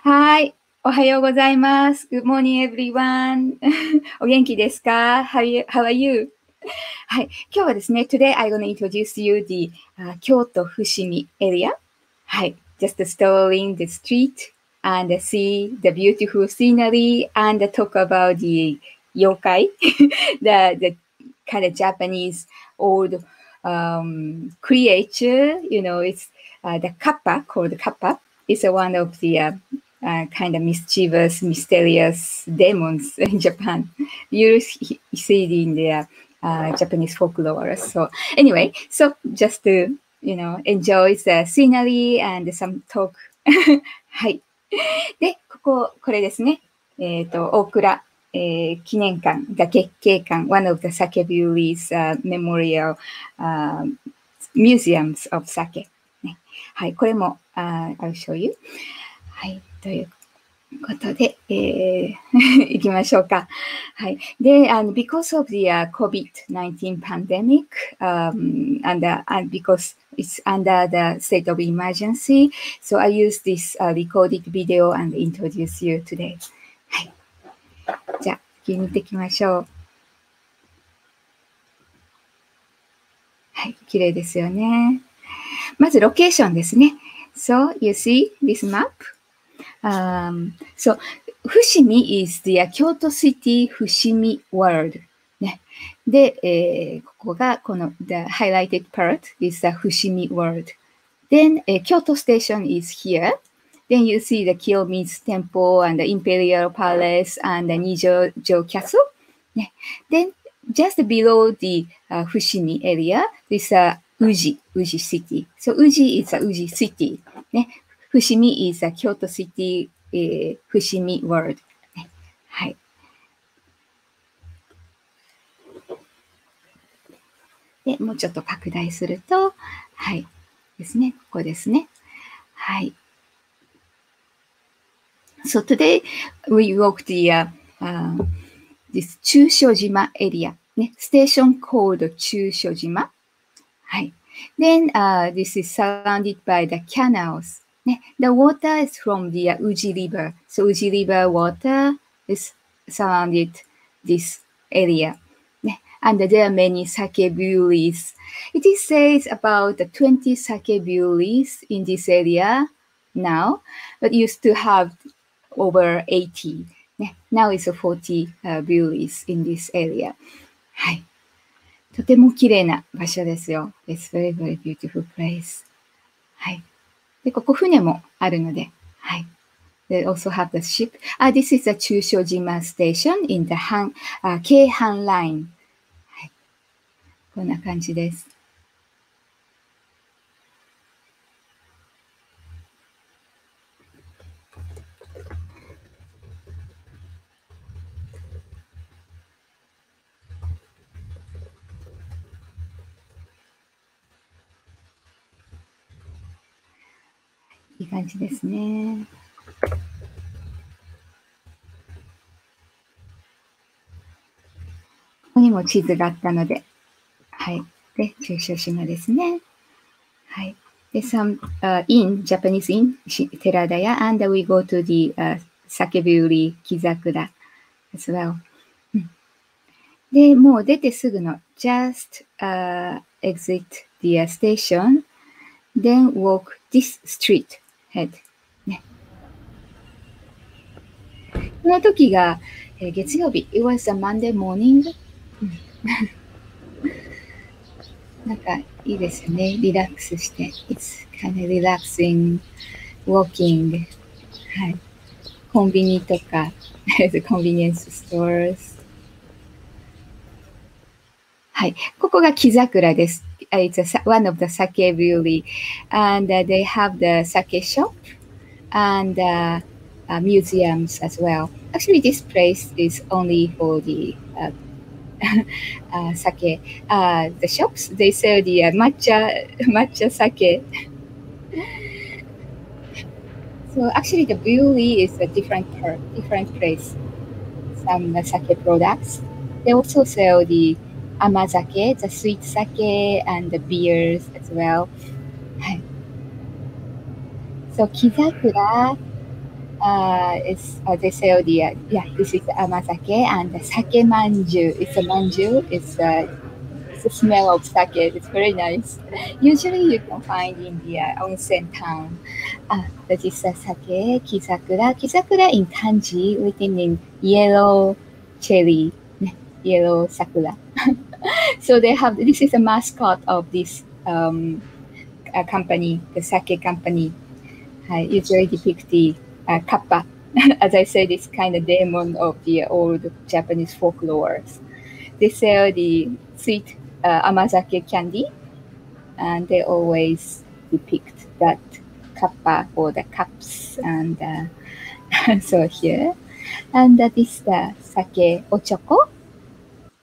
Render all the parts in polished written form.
はい。おはようございます。Good morning, everyone. お元気ですか？ How are you? はい。今日はですね、Today I'm going to introduce you the、京都伏見 area. はい。Just strolling the street and see the beautiful scenery and talk about the 妖怪the kind of Japanese old creature. It's the Kappa, called Kappa. It's one of the kind of mischievous, mysterious demons in Japan. You see it in the Japanese folklore. So anyway, so just to, enjoy the scenery and some talk. はい。で、これですね。大倉、記念館、the 月桂館、one of the sake breweries memorial museums of sake。ね、はい、これも、I'll show you。はい、ということで、行きましょうか。はい。で、because of the COVID-19 pandemic, and because it's under the state of emergency, so I use this recorded video and introduce you today. はい。じゃあ、次見ていきましょう。はい。綺麗ですよね。まず、ロケーションですね。So, you see this map? So, Fushimi is the Kyoto City Fushimi World. ね、で、ここがこの the highlighted part is the Fushimi World. Then Kyoto Station is here. Then you see the Kiyomizu Temple and the Imperial Palace and the Nijojo Castle. ね、Then just below the Fushimi area, this Uji City. So Uji is a Uji City. ね、Fushimi is a Kyoto City Fushimi World、ね。はい。で、もうちょっと拡大すると、はい。ですね。ここですね。はい。So today we walk the this Chushojima area. ね。Station called Chushojima. はい。Then this is surrounded by the canals. The water is from the Uji River. So Uji River water is surrounded this area. And there are many sake breweries. It is says about 20 sake breweries in this area now, but used to have over 80. Now it's 40 breweries in this area. はい。とても綺麗な場所ですよ。It's very, very beautiful place. はい。で、ここ船もあるので、はい。They also have the ship. This is the Chushojima station in the Keihan line. はい。こんな感じです。いい感じですね。ここにも地図があったので、はい。で、中小島ですね。はい。で、some in, Japanese in, 寺田屋 and we go to the sake brewery 木桜 as well. で、もう出てすぐの just exit the station, then walk this street head. ね。この時が、月曜日。It was a Monday morning. なんかいいですよね。リラックスして。It's kind of relaxing walking. はい。コンビニとか、コンビニエンスストアーズ。はい。ここが木桜です。It's one of the sake brewery. And they have the sake shop and museums as well. Actually, this place is only for the sake. The shops, they sell the matcha sake. So actually, the brewery is a different place. Some sake products. They also sell the amazake, the sweet sake, and the beers as well. はい。So, 木桜 It's they sell the yeah. This is amazake and the sake manju. It's a manju. It's the smell of sake. It's very nice. Usually you can find in the onsen town. That is sake, kizakura. Kizakura in kanji written in yellow cherry, yellow sakura. So they have, this is a mascot of this company, the sake company. Usually depict the Kappa. As I said, it's kind of demon of the old Japanese folklore. They sell the sweet amazake candy, and they always depict that kappa or the cups. And so here, and that is the sake ochoko.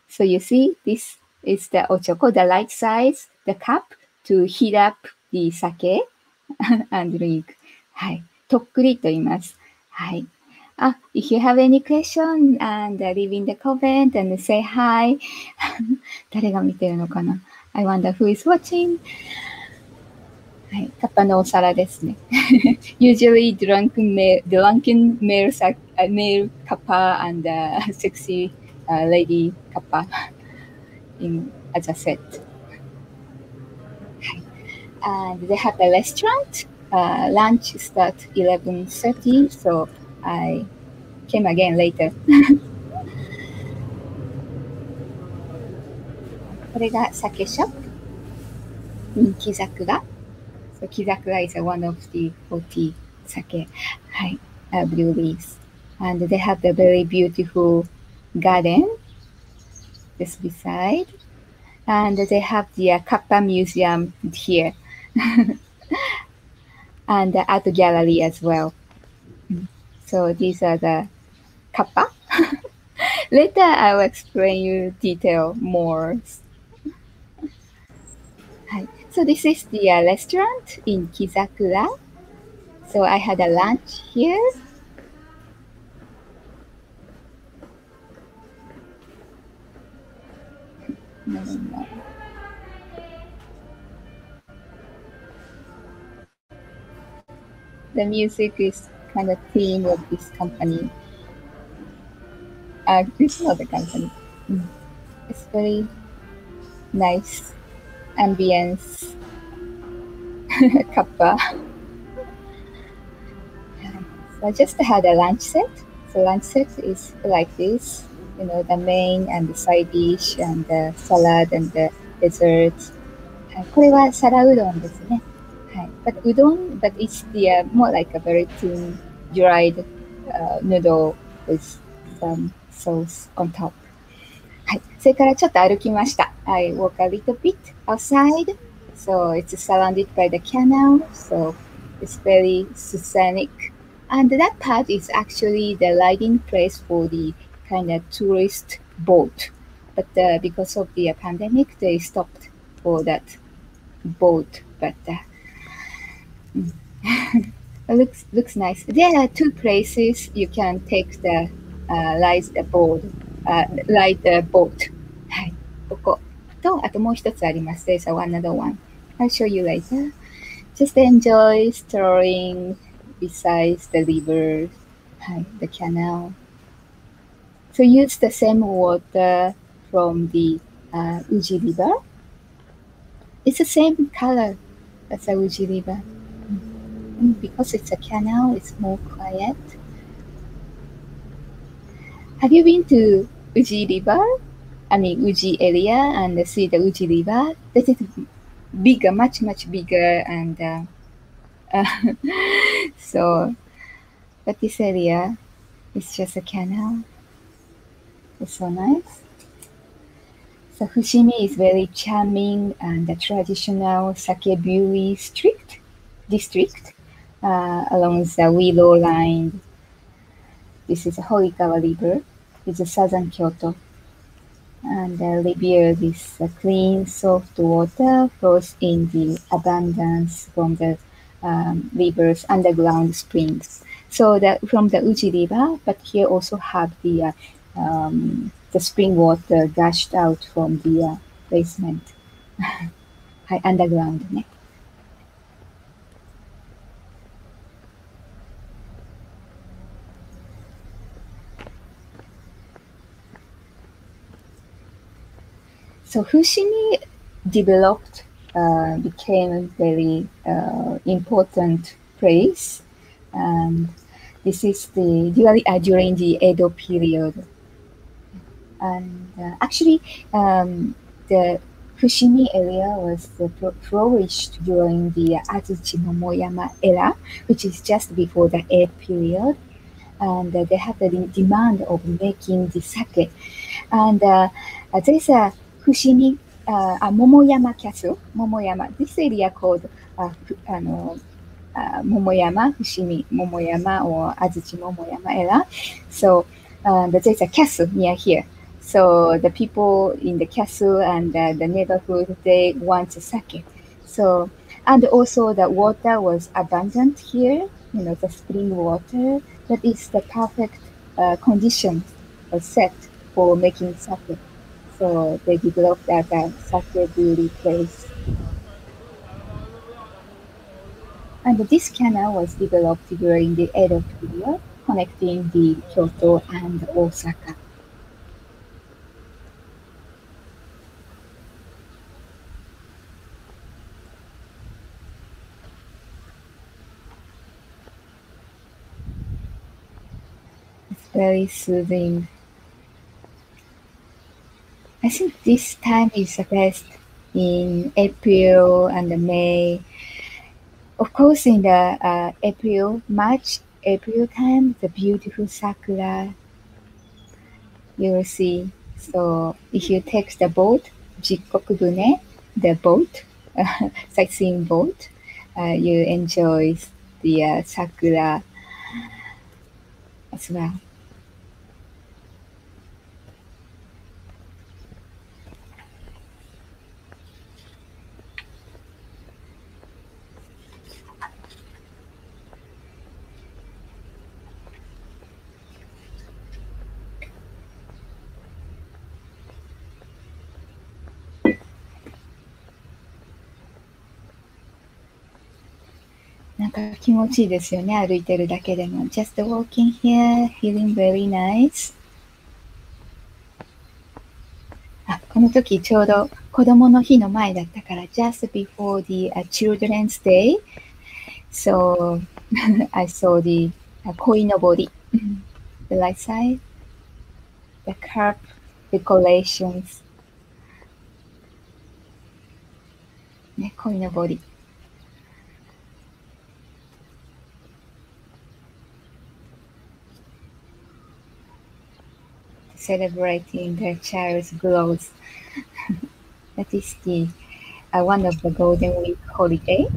So you see, this is the ochoko, the light size, the cup to heat up the sake and drink. はい。とっくりと言います。はい。If you have any question and leave in the comment and say hi. 誰が見てるのかな ?I wonder who is watching. はい。カッパのお皿ですね。Usually drunken male kappa and sexy lady kappa in as a set. はい。And they have a restaurant. Lunch start 11:30, so I came again later. これが酒ショップ。木桜。So 木桜 is one of the 40 sake breweries. And they have a very beautiful garden just beside. And they have the Kappa Museum here. And the art gallery as well. So these are the Kappa. Later I will explain you detail more. So this is the restaurant in Kizakura. So I had a lunch here. No. The music is kind of theme of this company. This is not the company. It's very nice ambience. Kappa. So I just had a lunch set. So lunch set is like this. You know, the main and the side dish and the salad and the dessert. これは皿うどんですね。But udon, but it's the more like a very thin, dried noodle with some sauce on top. はい。それからちょっと歩きました。I walk a little bit outside. So it's surrounded by the canal. So it's very scenic. And that part is actually the riding place for the kind of tourist boat. But because of the pandemic, they stopped for that boat. But it looks nice. There are two places you can take the ride the boat. はい。こことあともう一つあります。There's another one. I'll show you later. Just enjoy strolling besides the river, the canal. So use the same water from the Uji River. It's the same color as the Uji River. And because it's a canal, it's more quiet. Have you been to Uji River? I mean Uji area and see the Uji River? That is bigger, much bigger, and so, but this area is just a canal. It's so nice. So Fushimi is very charming and the traditional sake brewery district along the willow line. This is a Horikawa River. It's a southern Kyoto. And the river, this clean, soft water flows in the abundance from the river's underground springs. So that from the Uji River, but here also have the spring water gushed out from the basement, underground. ね。So Fushimi developed, became a very important place, and this is during the Edo period. And actually, the Fushimi area was flourished during the Azuchi Momoyama era, which is just before the Edo period. And they had the demand of making the sake. And there's a Fushimi, Momoyama Castle, Momoyama, this area called Momoyama, Fushimi Momoyama or Azuchi Momoyama era. So there's a castle near here. So the people in the castle and the neighborhood, they want sake. So, and also the water was abundant here, the spring water. That is the perfect condition set for making sake. So they developed as a sake brewery place. And this canal was developed during the Edo period, connecting the Kyoto and Osaka. It's very soothing. I think this time is the best in April and May. Of course, in the April time, the beautiful sakura you will see. So if you take the boat, Jikkokubune, the boat, sightseeing boat, you enjoy the sakura as well.なんか気持ちいいですよね、歩いてるだけでも。Just walking here, feeling very nice. この時ちょうど子供の日の前だったから、just before the Children's Day. So I saw the 鯉のぼり the right side, the carp decorations. ね、鯉のぼり。Celebrating their child's growth. That is the one of the Golden Week holiday.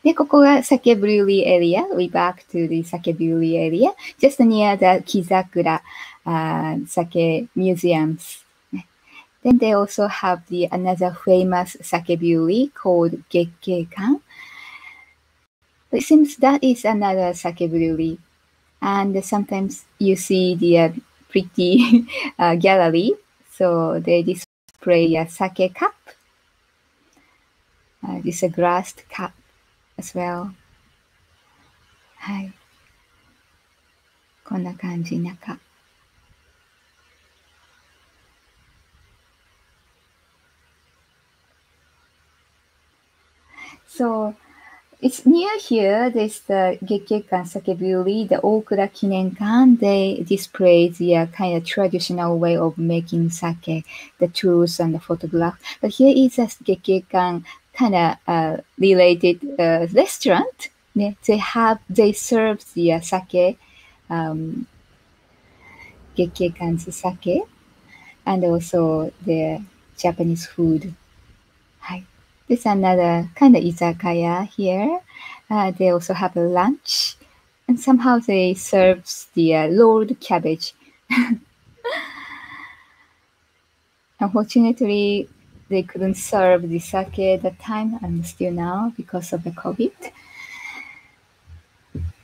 で、ここが Sake Brewery area. We back to the Sake Brewery area, just near the Kizakura Sake museums. Then they also have another famous Sake Brewery called Gekkeikan. It seems that is another Sake Brewery. And sometimes you see the pretty gallery. So they display a sake cup. This is a glass cup as well. はい。こんな感じ、中。So, it's near here, there's the Gekkeikan Sake Brewery, the Okura Kinenkan. They display the kind of traditional way of making sake, the tools and the photograph. But here is a Gekkeikan kind of related restaurant. Yeah, they serve the sake, Gekkeikan's sake, and also the Japanese food. はい。There's another kind of izakaya here. They also have a lunch, and somehow they serve the rolled cabbage. Unfortunately, they couldn't serve the sake at the time and still now because of the COVID.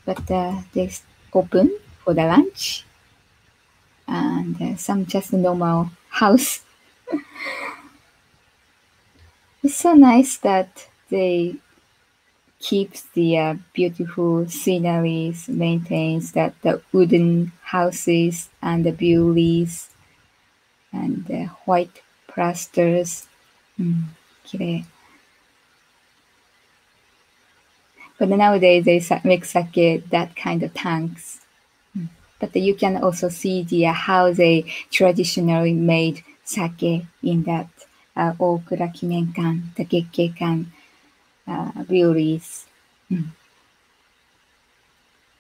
But they open for the lunch and some just normal house. It's so nice that they keeps the beautiful sceneries, maintains that the wooden houses and the breweries and the white plasters. 綺麗. But nowadays they make sake that kind of tanks. But you can also see how they traditionally made sake in that Okura Kinenkan, the Gekkeikan breweries.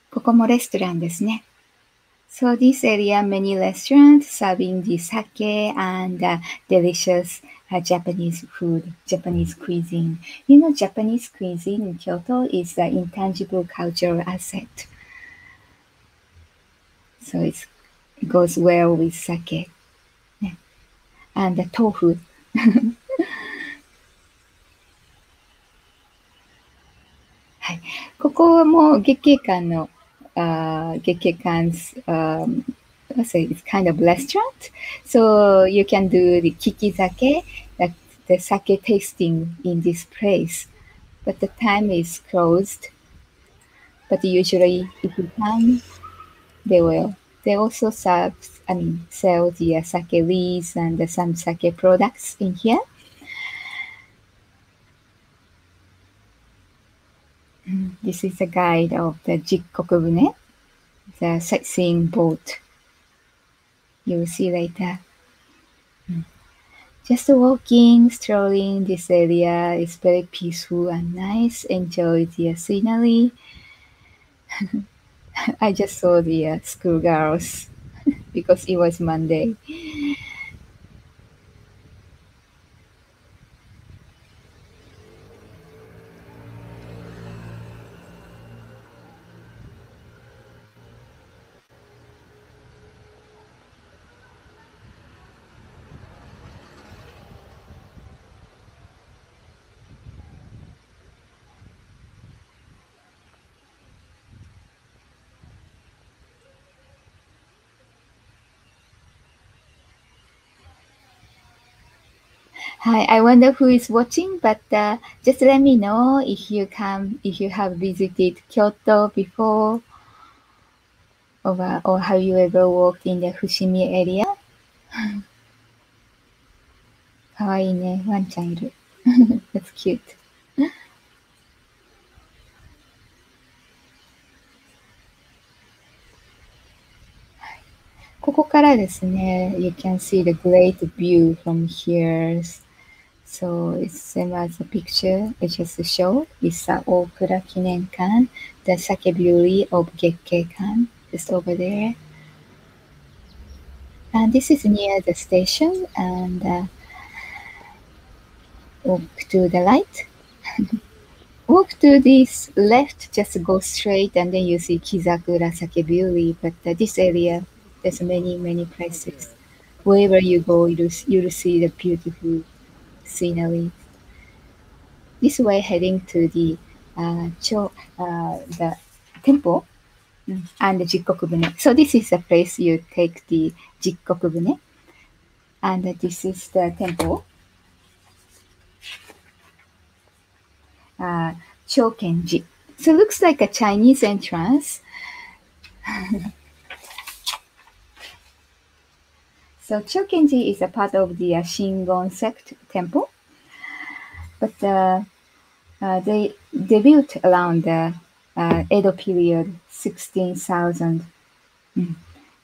ここもレストランですね。So this area, many restaurants serving the sake and delicious Japanese food, Japanese cuisine. You know, Japanese cuisine in Kyoto is the intangible cultural asset. So it goes well with sake. And the tofu. はい、ここも月桂館の月桂館's let's say it's kind of restaurant. So you can do the kikizake, the sake tasting in this place. But the time is closed. But usually if you can, they will. They also sell the sake leaves and some sake products in here. This is a guide of the Jikkokubune, the sightseeing boat. You will see later. Just walking, strolling this area is very peaceful and nice. Enjoy the scenery. I just saw the schoolgirls because it was Monday. Hi, I wonder who is watching, but just let me know if you have visited Kyoto before, or have you ever walked in the Fushimi area? かわいいね、ワンちゃんいる。That's cute. ここからですね、you can see the great view from here. So it's same as the picture I just showed. It's the Okura Kinenkan, the sake brewery of Gekkeikan, just over there. And this is near the station, and walk to the right. Walk to this left, just go straight, and then you see Kizakura Sake Brewery. But this area, there's many places. Wherever you go, you'll see the beautiful scenery. This way, heading to the temple and the Jikkokubune. So this is the place you take the Jikkokubune, and this is the temple. Chokenji. So it looks like a Chinese entrance. So Chokenji is a part of the Shingon sect temple, but they built around the Edo period, 16,000.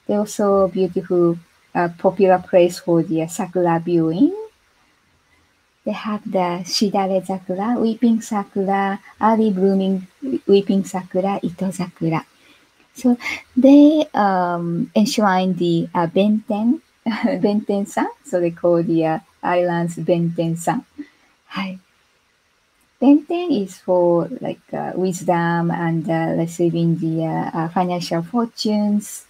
They're also beautiful, popular place for the sakura viewing. They have the Shidare Sakura, Weeping Sakura, early blooming Weeping Sakura, Ito Sakura. So they enshrine the Benten, Benten-san. So they call the islands Benten-san. Hi. Benten is for like wisdom and receiving the financial fortunes.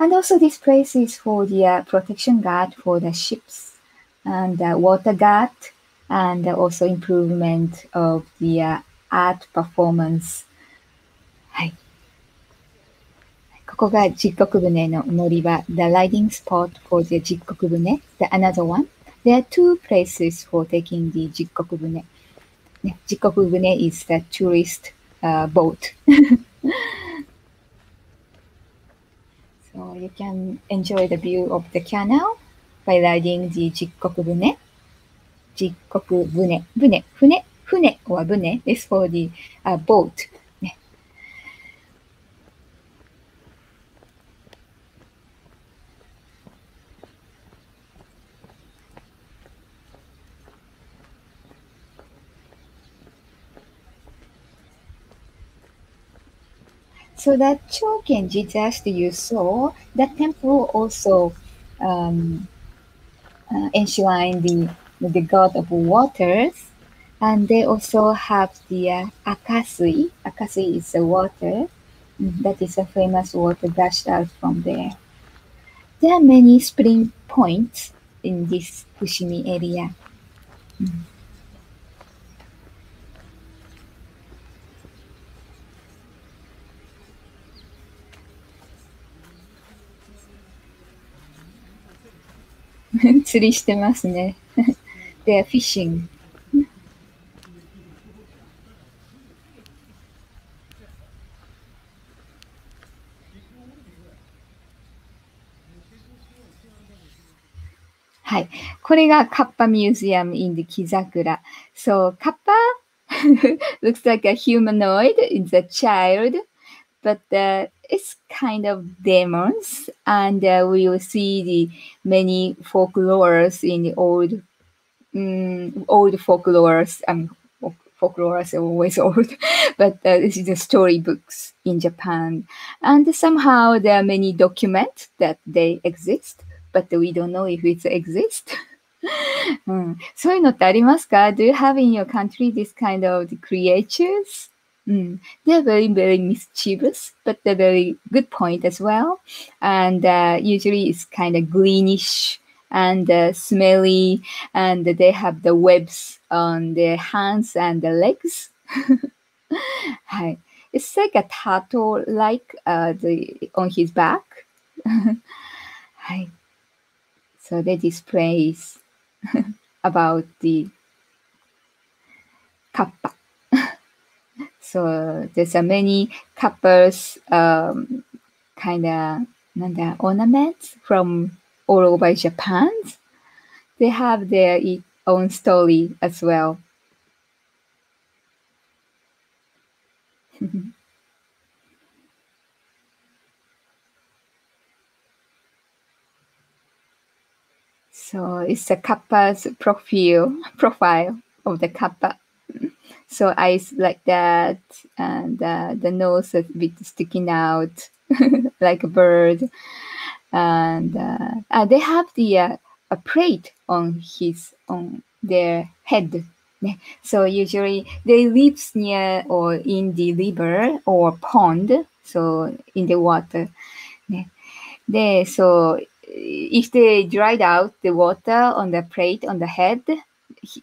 And also this place is for the protection guard for the ships. and water gut, and also improvement of the art performance. はい。ここが実国船の乗り場。The riding spot for the 実国船。The another one. There are two places for taking the 実国船。ね、実国船 is the tourist boat. So you can enjoy the view of the canal by riding the 実国船。実国船。船 or 船 is for the boat. ね。So that Chokenji just you saw, that temple also enshrine the god of waters, and they also have the akasui. Akasui is the water. That is a famous water gushed out from there. There are many spring points in this Fushimi area. 釣りしてますね。They are fishing. はい。これがカッパミュージアム in the 木桜。So, Kappa looks like a humanoid. It's a child, but it's kind of demons. And we will see the many folklores in the old folklores. Folklores are always old, but this is the storybooks in Japan. And somehow there are many documents that they exist, but we don't know if it exists. そういうのってありますか? Do you have in your country this kind of creatures? They're very, very mischievous, but they're very good point as well. And usually it's kind of greenish and smelly, and they have the webs on their hands and the legs. はい。It's like a turtle like on his back. はい。So they displays about the kappa. So there's a many kappas kind of ornaments from all over Japan. They have their own story as well. So it's a kappa's profile of the kappa. So eyes like that, and the nose is a bit sticking out like a bird. And they have a plate on their head. So usually they live near or in the river or pond, so in the water. So if they dried out the water on the plate on the head,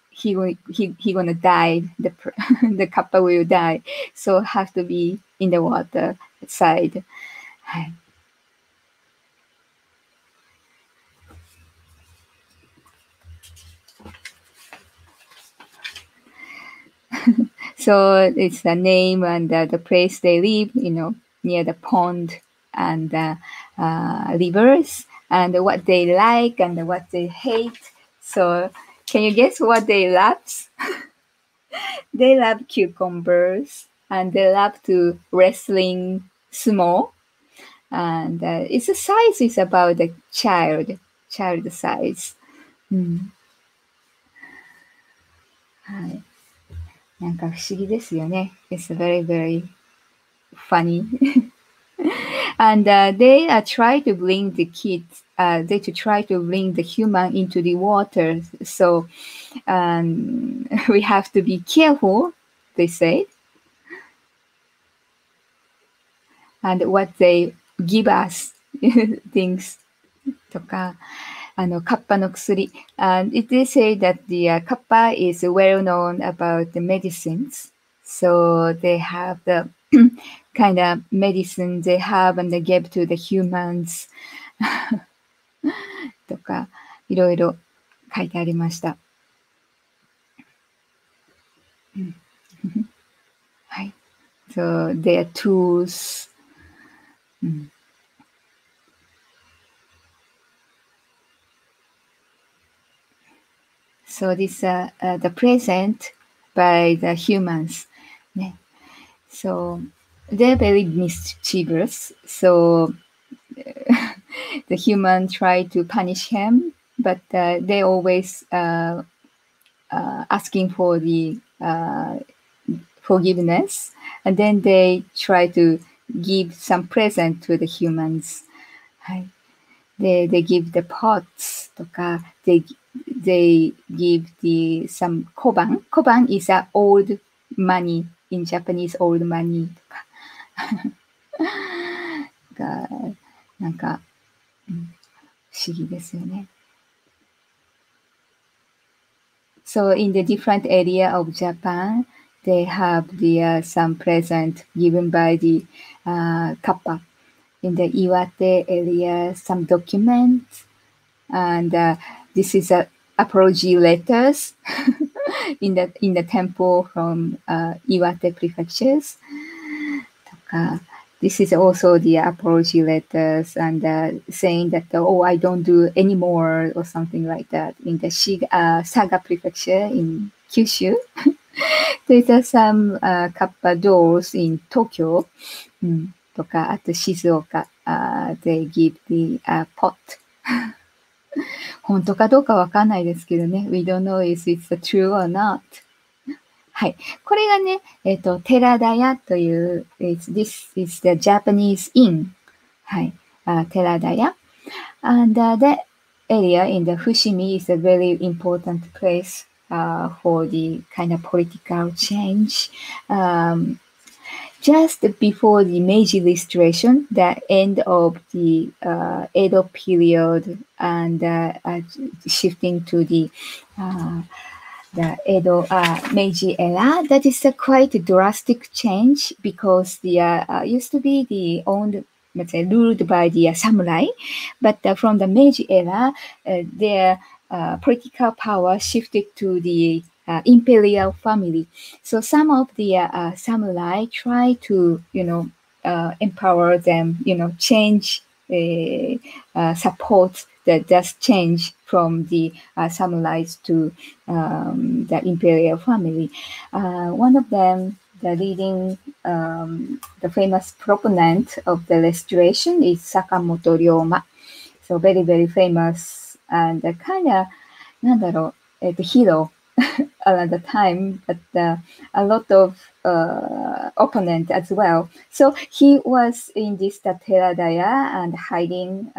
he gonna die. The kappa will die. So have to be in the water side. はい。So it's the name and the place they live, near the pond and rivers, and what they like and what they hate. So can you guess what they love? They love cucumbers, and they love to wrestling sumo. And its size is about the child size. はい。なんか不思議ですよね。It's very, very funny. And they try to bring the kids, they try to bring the human into the water. So we have to be careful, they say. And what they give us, things とか。カッパの薬。And it is said that the Kappa is well known about the medicines. So they have the kind of medicine they have and they give to the humans とか、いろいろ書いてありました。はい。So their tools. So this the present by the humans. ね。So they're very mischievous. So the human try to punish him, but they always asking for the forgiveness, and then they try to give some present to the humans. はい。They give the pots とか、they give the some koban. Koban is a old money in Japanese old money とか。がなんか、不思議ですよね。So in the different area of Japan, they have the some present given by the Kappa. In the Iwate area, some documents, and this is a apology letters in the temple from Iwate prefectures. This is also the apology letters and saying that, oh, I don't do anymore or something like that. In the Saga prefecture in Kyushu, there's some Kappa doors in Tokyo. とか、あと静岡、they give the pot. 本当かどうかわかんないですけどね。We don't know if it's true or not. はい。これがね、寺田屋という、this is the Japanese inn. はい。寺田屋。And that area in the Fushimi is a very important place for the kind of political change. Just before the Meiji Restoration, the end of the Edo period and shifting to the Edo Meiji era, that is a quite drastic change because the used to be the owned, let's say, ruled by the samurai, but from the Meiji era, their political power shifted to the imperial family. So some of the samurai try to, empower them, change, support that does change from the samurais to the imperial family. One of them, the leading, the famous proponent of the restoration is Sakamoto Ryoma. So very, very famous and kind of, なんだろう、hero at the time, but a lot of opponent as well. So he was in this Teradaya and hiding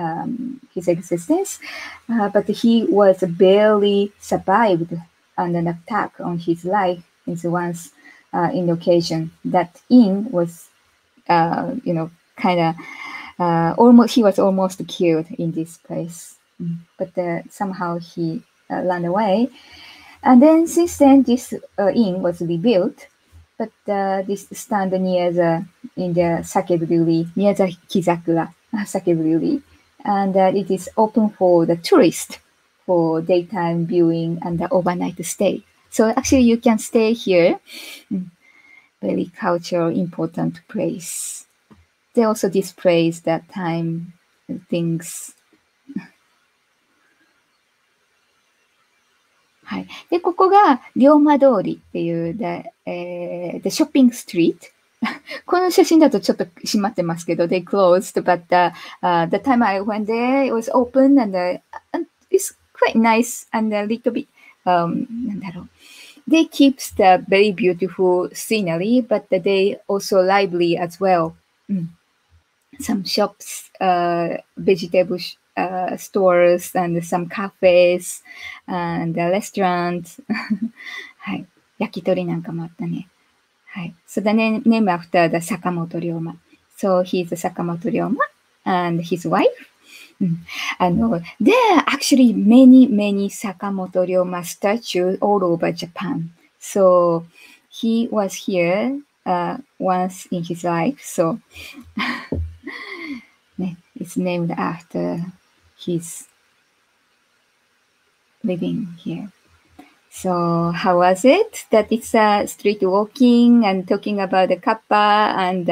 his existence, but he was barely survived on an attack on his life. It's once in occasion that inn was, kind of almost he was almost killed in this place, but somehow he ran away. And then since then, this inn was rebuilt, but this stand near in the sake brewery, near the Kizakura sake brewery, and it is open for the tourist for daytime viewing and the overnight stay. So actually, you can stay here. Very cultural, important place. They also displays that time things. はい。で、ここが、龍馬通りっていう、the shopping street. この写真だとちょっと閉まってますけど、they closed, but the time I went there, it was open and it's quite nice and a little bit, なんだろう。They keep the very beautiful scenery, but they also lively as well. Some shops, vegetable stores and some cafes and restaurants. はい。焼き鳥なんかもあったね。はい。So the name after the Sakamoto Ryoma. So he's Sakamoto Ryoma and his wife. There are actually many Sakamoto Ryoma statues all over Japan. So he was here once in his life. So it's named after his living here. So how was it? That it's street walking and talking about the Kappa and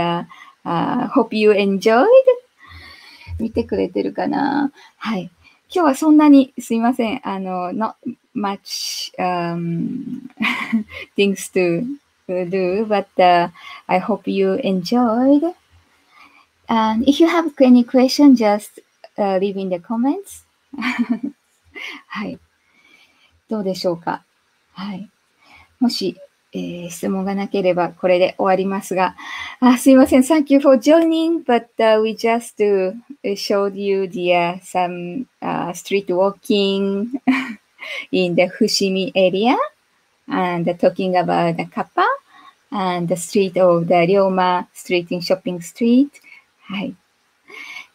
hope you enjoyed? 見てくれてるかな？はい。今日はそんなにすいません。not much things to do, but I hope you enjoyed. And if you have any question, just leave in the comments. はい。どうでしょうか？はい。もし、質問がなければこれで終わりますが、すいません。Thank you for joining, but we just showed you the some street walking in the Fushimi area and talking about the Kappa and the street of the Ryoma street in shopping street. はい。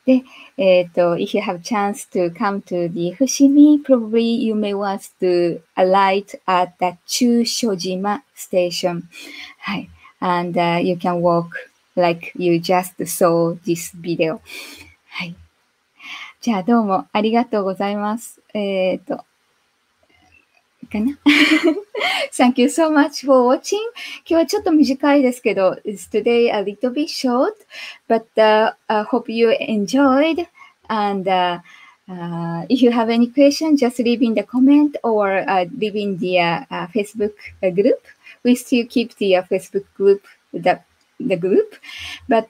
で、if you have chance to come to the Fushimi, probably you may want to alight at the Chushojima station. はい。And you can walk like you just saw this video. はい。じゃあどうもありがとうございます。かなThank you so much for watching. 今日はちょっと短いですけど、It's today a little bit short, but hope you enjoyed. And if you have any question, just leave in the comment or leave in the Facebook group. We still keep the Facebook group, the group, but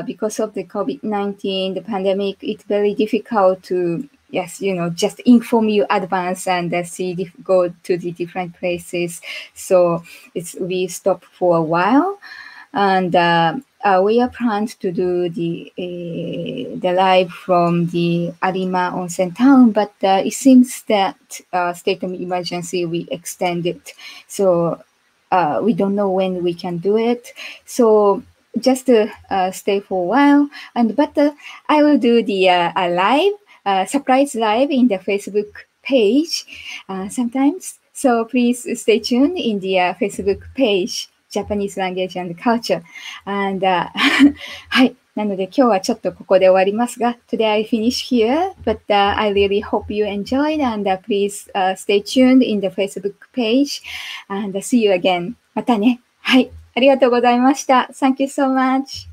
because of the COVID-19, the pandemic, it's very difficult to just inform you advance and go to the different places. So we stop for a while, and we are planned to do the live from the Arima Onsen town, but it seems that state of emergency we extended. So we don't know when we can do it. So just stay for a while, but I will do the live. Surprise live in the Facebook page sometimes. So please stay tuned in the Facebook page, Japanese Language and Culture. And はい。なので今日はちょっとここで終わりますが、Today I finish here, but I really hope you enjoyed and please stay tuned in the Facebook page and see you again. またね。はい。ありがとうございました。Thank you so much.